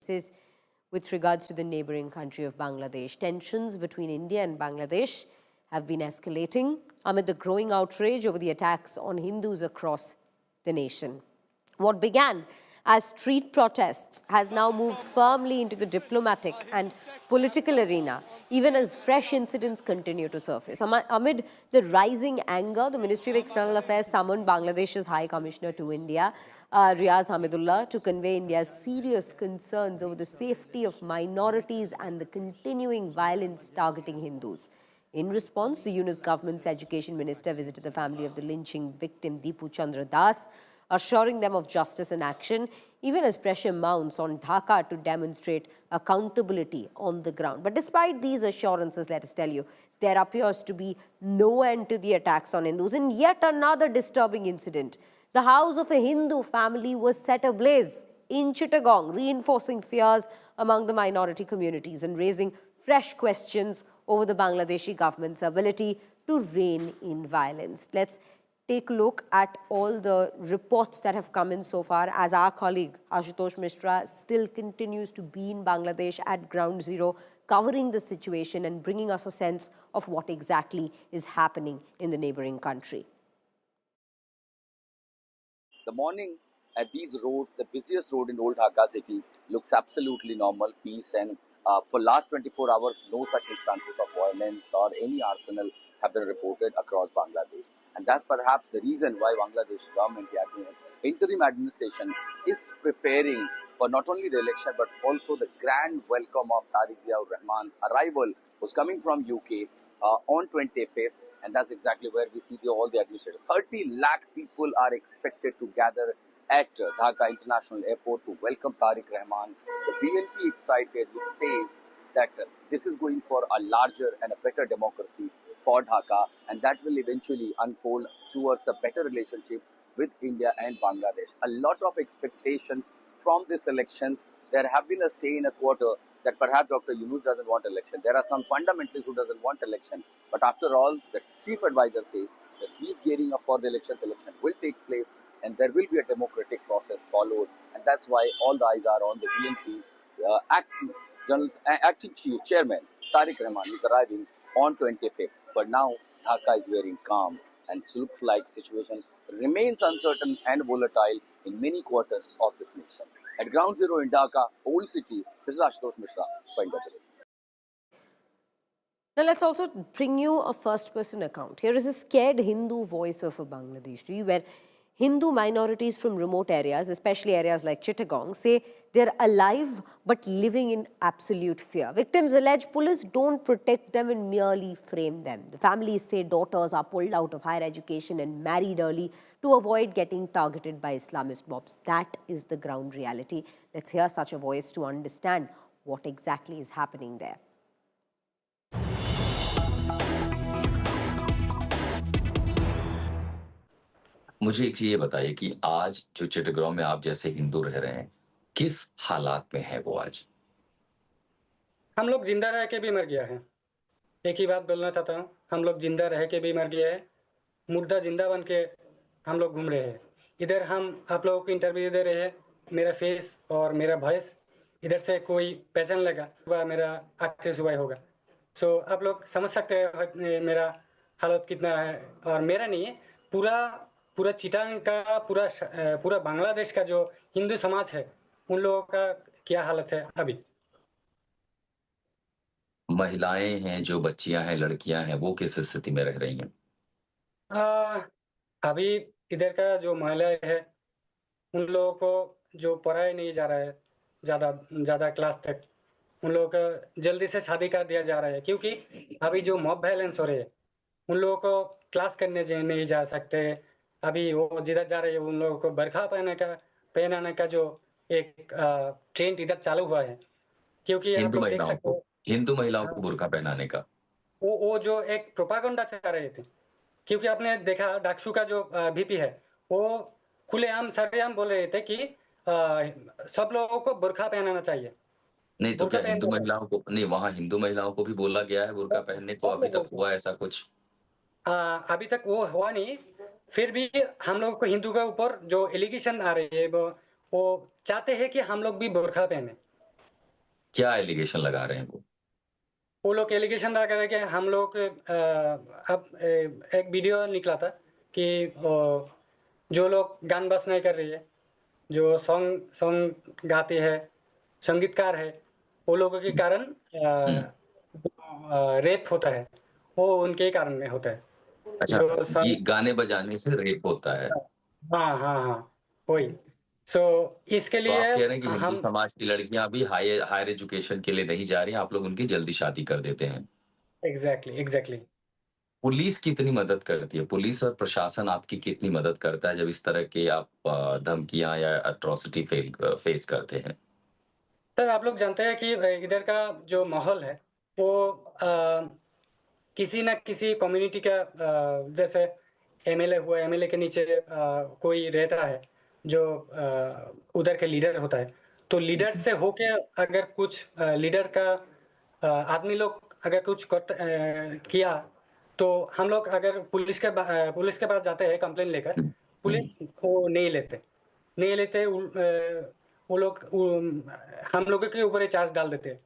Says with regards to the neighboring country of Bangladesh. Tensions between India and Bangladesh have been escalating amid the growing outrage over the attacks on Hindus across the nation. What began as street protests has now moved firmly into the diplomatic and political arena, even as fresh incidents continue to surface. Amid the rising anger, the Ministry of External Affairs summoned Bangladesh's High Commissioner to India, Riaz Hamidullah, to convey India's serious concerns over the safety of minorities and the continuing violence targeting Hindus. In response, the UNIS government's education minister visited the family of the lynching victim Deepu Chandra Das, assuring them of justice and action, even as pressure mounts on Dhaka to demonstrate accountability on the ground. But despite these assurances, let us tell you, there appears to be no end to the attacks on Hindus. In yet another disturbing incident, the house of a Hindu family was set ablaze in Chittagong, reinforcing fears among the minority communities and raising fresh questions over the Bangladeshi government's ability to rein in violence. Let's take a look at all the reports that have come in so far, as our colleague Ashutosh Mishra still continues to be in Bangladesh at ground zero, covering the situation and bringing us a sense of what exactly is happening in the neighboring country. The morning at these roads, the busiest road in Old Dhaka city, looks absolutely normal, peace, and for last 24 hours, no such instances of violence or any arsenal have been reported across Bangladesh. And that's perhaps the reason why Bangladesh government, the interim administration, is preparing for not only the election but also the grand welcome of Tariq Ziaur Rahman arrival, who's coming from UK on 25th. And that's exactly where we see all the administrators. 30 lakh people are expected to gather at Dhaka International Airport to welcome Tariq Rahman. The BNP excited, which says that this is going for a larger and a better democracy for Dhaka, and that will eventually unfold towards the better relationship with India and Bangladesh. A lot of expectations from these elections. There have been a say in a quarter that perhaps Dr. Yunus doesn't want election. There are some fundamentalists who doesn't want election. But after all, the chief advisor says that he's gearing up for the election. The election will take place and there will be a democratic process followed. And that's why all the eyes are on the BNP acting chairman, Tariq Rahman, is arriving on 25th. But now Dhaka is wearing calm and looks like situation remains uncertain and volatile in many quarters of this nation. At ground zero in Dhaka, Old City, this is Ashutosh Mishra for India Today. Now let's also bring you a first-person account. Here is a scared Hindu voice of a Bangladeshi, where Hindu minorities from remote areas, especially areas like Chittagong, say they're alive but living in absolute fear. Victims allege police don't protect them and merely frame them. The families say daughters are pulled out of higher education and married early to avoid getting targeted by Islamist mobs. That is the ground reality. Let's hear such a voice to understand what exactly is happening there. मुझे एक चीज ये बताइए कि आज जो चिटगांव में आप जैसे हिंदू रह रहे हैं, किस हालात में है वो आज? हम लोग जिंदा रह के भी मर गया है। एक ही बात बोलना चाहता हूँ, हम लोग जिंदा रह के भी मर गया है, मुर्दा जिंदा बन के हम लोग घूम रहे हैं। इधर हम आप लोगों को इंटरव्यू दे रहे हैं, मेरा फेस और मेरा वॉइस इधर से कोई पहचान लेगा, वह मेरा आखिरी सुबह होगा। सो आप लोग समझ सकते हैं मेरा हालत कितना है, और मेरा नहीं है, पूरा चिटांग का पूरा बांग्लादेश का जो हिंदू समाज है, उन लोगों का क्या हालत है अभी। महिलाएं हैं, जो बच्चियां हैं, लड़कियां हैं, वो किस स्थिति में रह रही हैं? अभी इधर का जो महिलाएं है, उन लोगों को जो पढ़ाया नहीं जा रहा है ज़्यादा क्लास तक, उन लोगों को जल्दी से शादी कर दिया जा रहा है, क्योंकि अभी जो मॉब वायलेंस हो रही है, उन लोगों को क्लास करने नहीं जा सकते। अभी वो जिधर जा रहे हैं, उन लोगों को बरखा पहनाने का जो एक ट्रेंड इधर चालू हुआ है, क्योंकि आप लोग देख सकते हो हिंदू महिलाओं को बुर्का पहनाने का वो जो एक प्रोपागेंडा चला रहे थे, क्योंकि आपने देखा डाकसू का जो वीपी है, वो खुलेआम सरेआम बोल रहे थे कि सब लोगों को बुर्का पहनाना चाहिए। नहीं तो क्या हिंदू महिलाओं को नहीं, वहां हिंदू महिलाओं को भी बोला गया है बुर्का पहनने को? अभी तक हुआ ऐसा कुछ? अभी तक वो हुआ नहीं, फिर भी हम लोग को हिंदू के ऊपर जो एलिगेशन आ रही है, वो चाहते हैं कि हम लोग भी बुर्का पहने। क्या एलिगेशन लगा रहे हैं वो लोग एलिगेशन लगा रहे हैं कि हम लोग अब एक वीडियो निकला था कि जो लोग गान बस नहीं कर रही है, जो सॉन्ग सॉन्ग गाती है, संगीतकार है, वो लोगों के कारण रेप होता है, वो उनके ही कारण में होता है। अच्छा, जो ये संग गाने बजाने से रेप होता है। हाँ, हाँ, हाँ, वही। सो इसके तो लिए आप कह रहे हैं कि हिंदू हम समाज की लड़कियां भी हायर एजुकेशन के लिए नहीं जा रही, आप लोग उनकी जल्दी शादी कर देते हैं। Exactly, exactly. पुलिस कितनी मदद करती है? पुलिस और प्रशासन आपकी कितनी मदद करता है जब इस तरह के आप धमकियाँ या एट्रोसिटी फेस करते हैं? सर, आप लोग जानते हैं कि इधर का जो माहौल है, वो किसी न किसी कम्युनिटी का जैसे एमएलए हुआ, एमएलए के नीचे कोई रहता है, जो उधर के लीडर होता है। तो लीडर से होके अगर कुछ लीडर का आदमी लोग अगर कुछ किया, तो हम लोग अगर पुलिस के पास जाते हैं कंप्लेंट लेकर, हुँ, हुँ। पुलिस वो नहीं लेते। नहीं लेते वो लोग हम लोगों के ऊपर ही चार्ज डाल देते हैं।